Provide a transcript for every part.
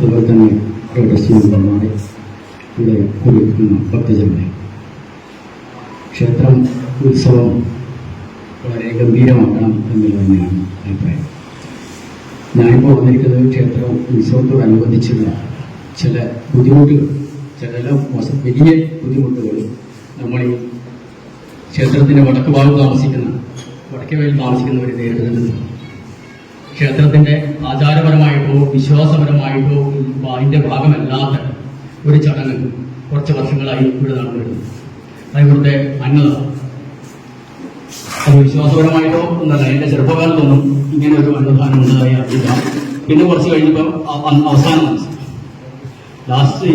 അതുപോലെ തന്നെ പ്രദർശനങ്ങളുമായി ഇവിടെ കുറിക്കുന്ന ഭക്തജനങ്ങളെ. ക്ഷേത്രം ഉത്സവം വളരെ ഗംഭീരമാക്കണം എന്നുള്ളത് തന്നെയാണ് അഭിപ്രായം. ഞാനിപ്പോൾ വന്നിരിക്കുന്നത് ക്ഷേത്ര ഉത്സവത്തോടനുബന്ധിച്ചുള്ള ചില ബുദ്ധിമുട്ടുകൾ, ചില വലിയ ബുദ്ധിമുട്ടുകൾ നമ്മൾ ഈ ക്ഷേത്രത്തിൻ്റെ വടക്ക് ഭാഗത്ത് വടക്കേ വഴിയിൽ താമസിക്കുന്നവർ നേരിടുന്നുണ്ട്. ക്ഷേത്രത്തിൻ്റെ ആചാരപരമായിട്ടോ വിശ്വാസപരമായിട്ടോ അതിൻ്റെ ഭാഗമല്ലാത്ത ഒരു ചടങ്ങ് കുറച്ച് വർഷങ്ങളായി ഇവിടെ നടന്നു വരുന്നു. അത് ഇവിടുത്തെ അന്നദാനം. അത് വിശ്വാസപരമായിട്ടോ ഒന്നല്ല, എൻ്റെ ചെറുപ്പകാലത്തൊന്നും ഇങ്ങനെ ഒരു അന്നദാനം ഉണ്ടായി അറിയില്ല. പിന്നെ കുറച്ച് കഴിഞ്ഞപ്പോൾ അവസാനം ലാസ്റ്റ്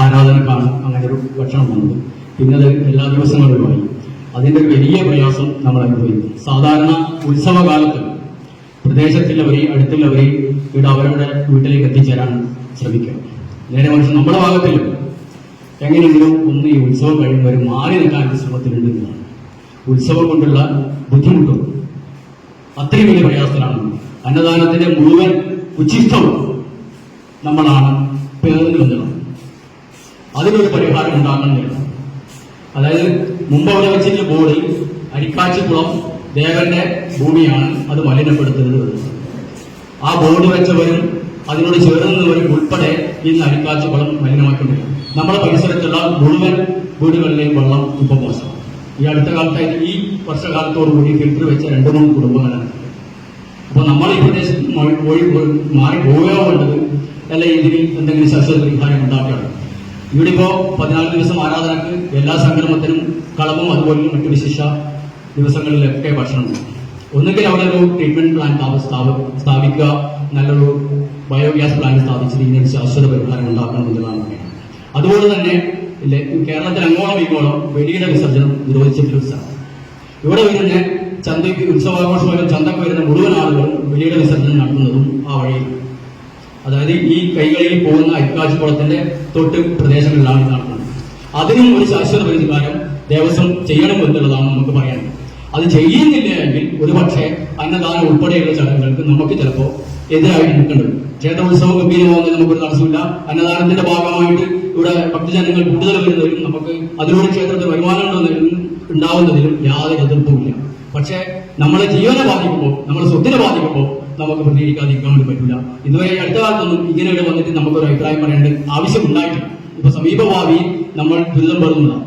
ആരാധനക്കാണ് അങ്ങനെ ഒരു ഭക്ഷണം വന്നത്. പിന്നെ അത് എല്ലാ ദിവസങ്ങളുമായി അതിൻ്റെ ഒരു വലിയ പ്രയാസം നമ്മൾ അനുഭവിക്കും. സാധാരണ ഉത്സവകാലത്ത് പ്രദേശത്തുള്ളവരെയും അടുത്തുള്ളവരെയും ഇവിടെ അവരുടെ വീട്ടിലേക്ക് എത്തിച്ചേരാൻ ശ്രമിക്കുക. നേരെ മറിച്ച് നമ്മുടെ ഭാഗത്തിൽ എങ്ങനെയെങ്കിലും ഒന്ന് ഈ ഉത്സവം കഴിയുന്നവർ മാറി നിൽക്കാൻ ശ്രമത്തിലുണ്ടെന്നതാണ്. ഉത്സവം കൊണ്ടുള്ള ബുദ്ധിമുട്ടും അത്രയും വലിയ പ്രയാസത്തിലാണ്. അന്നദാനത്തിന്റെ മുഴുവൻ ഉച്ചിഷ്ടവും നമ്മളാണ് പേർന്നു വന്നത്. അതിനൊരു പരിഹാരം ഉണ്ടാകണമെന്നില്ല. അതായത് മുമ്പ് അവിടെ വെച്ചിട്ടുള്ള ബോർഡ് അരിക്കാച്ചിക്കുളം ദേവന്റെ ഭൂമിയാണ്, അത് മലിനപ്പെടുത്തുന്നത്. ആ ബോർഡ് വെച്ചവരും അതിനോട് ചേർന്നവരും ഉൾപ്പെടെ ഇന്ന് അരിക്കാച്ചിക്കുളം മലിനമാക്കുന്നില്ല. നമ്മുടെ പരിസരത്തുള്ള മുഴുവൻ വീടുകളിലെയും വെള്ളം ഇപ്പം മോശമാണ്. ഈ അടുത്ത കാലത്തായിട്ട് ഈ വർഷകാലത്തോടുകൂടി ഫിൽറ്റർ വെച്ച 2-3 കുടുംബങ്ങളാണ്. അപ്പോൾ നമ്മൾ ഈ പ്രദേശത്ത് മാറി പോവുകയോ വേണ്ടത് അല്ല, ഇതിന് എന്തെങ്കിലും ശാശ്വത പരിഹാരം ഉണ്ടാക്കുകയാണ്. ഇവിടെ ഇപ്പോൾ 14 ദിവസം ആരാധനക്ക് എല്ലാ സംക്രമത്തിനും കളവും അതുപോലെ മറ്റു വിശേഷ ദിവസങ്ങളിലൊക്കെ ഭക്ഷണമുണ്ട്. ഒന്നുകിൽ അവിടെ ഒരു ട്രീറ്റ്മെന്റ് പ്ലാന്റ് സ്ഥാപിക്കുക, നല്ലൊരു ബയോഗ്യാസ് പ്ലാന്റ് സ്ഥാപിച്ചിട്ട് ഇതിനൊരു ശാശ്വത പരിഹാരം ഉണ്ടാക്കണം എന്നുള്ളതാണ് പറയുന്നത്. അതുപോലെ തന്നെ കേരളത്തിൽ അങ്ങോളം ഇങ്ങോളം വെടിയുടെ വിസർജനം നിരോധിച്ചിട്ടുള്ള സ്ഥലം. ഇവിടെ വരുന്ന ചന്തയ്ക്ക് ഉത്സവാഘോഷമായാലും ചന്തക്ക് വരുന്ന മുഴുവൻ ആളുകളും വെടിയുടെ വിസർജനം നടത്തുന്നതും ആ വഴിയിൽ, അതായത് ഈ കൈകളിൽ പോകുന്ന അരിക്കാച്ചിക്കുളത്തിന്റെ തൊട്ട് പ്രദേശങ്ങളിലാണ് നടക്കുന്നത്. അതിനും ഒരു ശാശ്വത പരിഹാരം ദേവസ്വം ചെയ്യണം എന്നുള്ളതാണ് നമുക്ക് പറയാൻ. അത് ചെയ്യുന്നില്ല എങ്കിൽ ഒരുപക്ഷെ അന്നദാനം ഉൾപ്പെടെയുള്ള ചടങ്ങുകൾക്ക് നമുക്ക് ചിലപ്പോൾ എതിരായി നിൽക്കേണ്ടത്. ക്ഷേത്രോത്സവം ഗംഭീരമാകുന്നതിന് നമുക്കൊരു തടസ്സമില്ല. അന്നദാനത്തിന്റെ ഭാഗമായിട്ട് ഇവിടെ ഭക്തജനങ്ങൾ കൂടുതൽ വരുന്നതിലും നമുക്ക് അതിലൂടെ ക്ഷേത്രത്തിൽ വരുമാനം ഉണ്ടാവുന്നതിലും യാതൊരു എതിർപ്പുമില്ല. പക്ഷേ നമ്മളെ ജീവനെ ബാധിക്കുമ്പോൾ, നമ്മളെ സ്വത്തിനെ ബാധിക്കുമ്പോൾ നമുക്ക് പ്രതികരിക്കാതിരിക്കാൻ വേണ്ടി പറ്റില്ല. ഇതുവരെ അടുത്ത കാലത്തൊന്നും ഇങ്ങനെയൊക്കെ വന്നിട്ട് നമുക്കൊരു അഭിപ്രായം പറയേണ്ട ആവശ്യമുണ്ടായിട്ടില്ല. ഇപ്പൊ സമീപഭാവി നമ്മൾ ദുരിതം പെടുന്നതാണ്.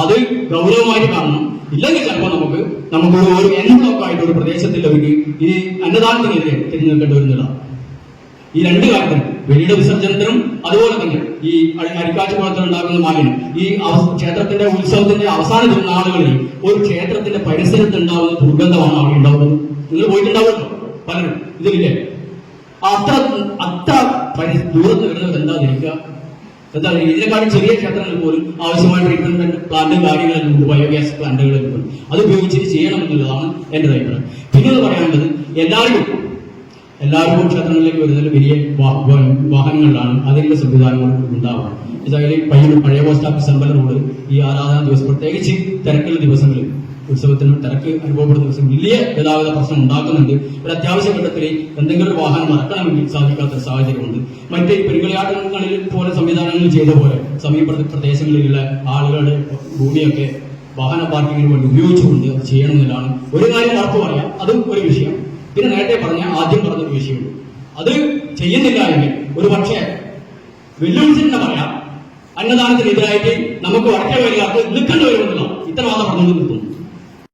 അത് ഗൗരവമായിട്ട് കാണണം. ഇല്ലെങ്കിൽ ചിലപ്പോൾ നമുക്ക് ഒരു എൻബ്ലോക്ക് ആയിട്ട് ഒരു പ്രദേശത്തുള്ളവർക്ക് ഈ അന്നദാനത്തിനെതിരെ തിരിഞ്ഞു വരുന്നതാണ്. ഈ രണ്ട് കാര്യത്തിനും, വെടിയുടെ വിസർജനത്തിനും അതുപോലെ തന്നെ ഈ അരിക്കാച്ചിക്കുളത്തിൽ ഉണ്ടാകുന്ന മാലിന്യം, ഈ ക്ഷേത്രത്തിന്റെ ഉത്സവത്തിന്റെ അവസാന നാളുകളിൽ ഒരു ക്ഷേത്രത്തിന്റെ പരിസരത്ത് ഉണ്ടാകുന്ന ദുർഗന്ധമാണ് അവിടെ ഉണ്ടാവുന്നത്. നിങ്ങൾ പോയിട്ടുണ്ടാവുമല്ലോ പലരും, ഇതിലില്ലേ? അത്ര ദൂരത്ത് വരുന്നത് എന്താ ഇതിനെക്കാളും ചെറിയ ക്ഷേത്രങ്ങളിൽ പോലും ആവശ്യമായ ട്രീറ്റ്മെന്റ് പ്ലാന്റും കാര്യങ്ങളെല്ലാം ഉണ്ട്, ബയോഗ്യാസ് പ്ലാന്റുകളെല്ലാം ഉണ്ട്. അത് ഉപയോഗിച്ചിട്ട് ചെയ്യണം എന്നുള്ളതാണ് എന്റെ അഭിപ്രായം. പിന്നെ പറയാനുള്ളത്, എല്ലാവർക്കും ക്ഷേത്രങ്ങളിലേക്ക് വരുന്നതിൽ വലിയ വാഹനങ്ങളിലാണ് അതിന്റെ സംവിധാനങ്ങൾ ഉണ്ടാവുക. ഇതായാലും പഴയ പോസ്റ്റ് ഓഫീസ് അമ്പലം റോഡ് ഈ ആരാധന ദിവസം, പ്രത്യേകിച്ച് തിരക്കുള്ള ദിവസങ്ങളിൽ, ഉത്സവത്തിന് തിരക്ക് അനുഭവപ്പെടുന്ന ദിവസം വലിയ ഗതാഗത പ്രശ്നം ഉണ്ടാക്കുന്നുണ്ട്. ഒരു അത്യാവശ്യ ഘട്ടത്തിൽ എന്തെങ്കിലും ഒരു വാഹനം മറക്കണമെങ്കിൽ സാധിക്കാത്ത സാഹചര്യമുണ്ട്. മറ്റ് പെരുകളിയാട്ടങ്ങളിൽ പോലെ സംവിധാനങ്ങൾ ചെയ്ത പോലെ സമീപ പ്രദേശങ്ങളിലുള്ള ആളുകളുടെ ഭൂമിയൊക്കെ വാഹന പാർക്കിങ്ങിന് വേണ്ടി ഉപയോഗിച്ചുകൊണ്ട് അത് ചെയ്യണമെന്നതാണ് ഒരു കാര്യം. ഉറപ്പ് പറയാം, അതും ഒരു വിഷയം. പിന്നെ നേരത്തെ ആദ്യം പറഞ്ഞൊരു വിഷയമുണ്ട്. അത് ചെയ്യുന്നില്ല എങ്കിൽ ഒരു പക്ഷേ വെല്ലുവിളിച്ചിട്ട് പറയാം, അന്നദാനത്തിനെതിരായിട്ട് നമുക്ക് വടക്കേ വരികാർക്ക് നിൽക്കേണ്ടി വരുമെന്നതാണ്. ഇത്ര മാത്രം പറഞ്ഞുകൊണ്ട് നിൽക്കുന്നു.